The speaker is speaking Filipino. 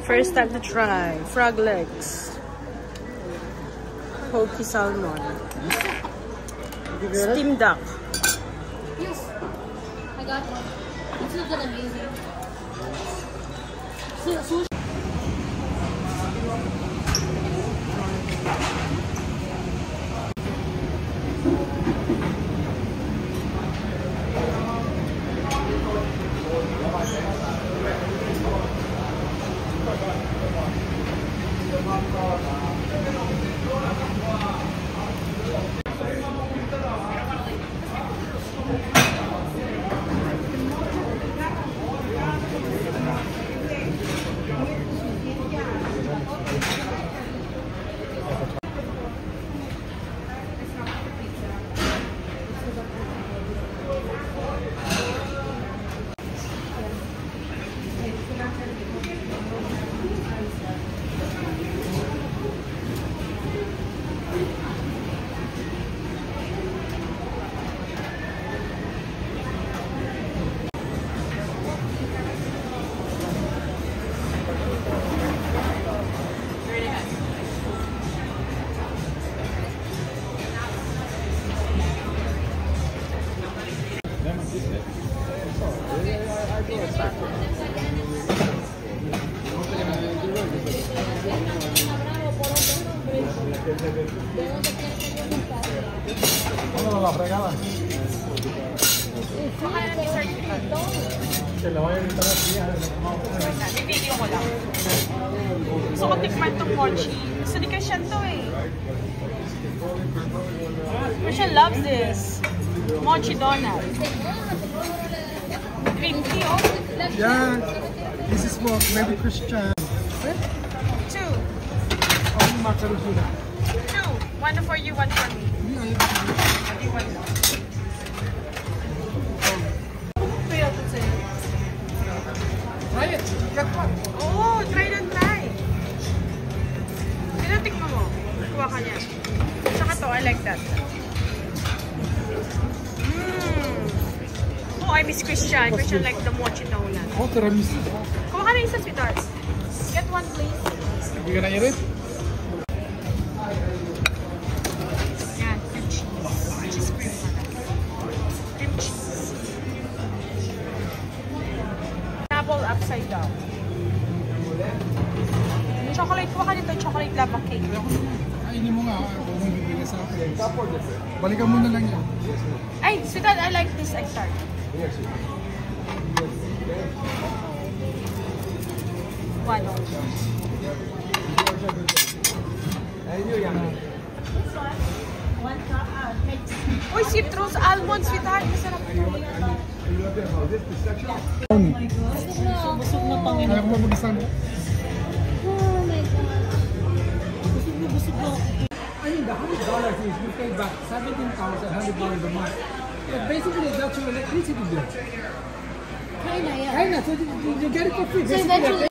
First time to try frog legs, poke salmon, steamed duck. Yes, I got one. It's not that amazing. Sushi. Ano la fregada? Que lo vayan a estar así. Video ko lang. Gusto ko tikman itong mochi. Gusto ni Christian to eh. Christian loves this. Mochi donut. Green tea, oh. Yeah, this is for maybe Christian. Two. Oh, macaroni. Two. One for you, one for me. Try it. Get one. Oh, try and try. Tinatikman mo. Kuha ka niya. Saka to, I like that. Oh, I miss Christian. Christian like the mochi donut. Oh, tiramisu. Kuha ka na isa, sweetheart. Get one, please. You gonna eat it? Yan, cream cheese. Cheese cream. Cream cheese. Apple upside down. Chocolate, kuha ka dito. Chocolate lava cake. Kainin mo nga. Kung may bibili sa akin. Balikan mo na lang yan. Ay, sweetheart, I like this egg tart. One. Uy, citrus almond, sweetheart. Masarap po yan. Busog na pangin. Kaya ko mag-isang. Oh my god. Busog na. I mean, the $100 is you pay back $17,100 a month. Yeah, basically, that's your electricity bill. Kinda, yeah. Kinda, so you get it for free. So Basically, eventually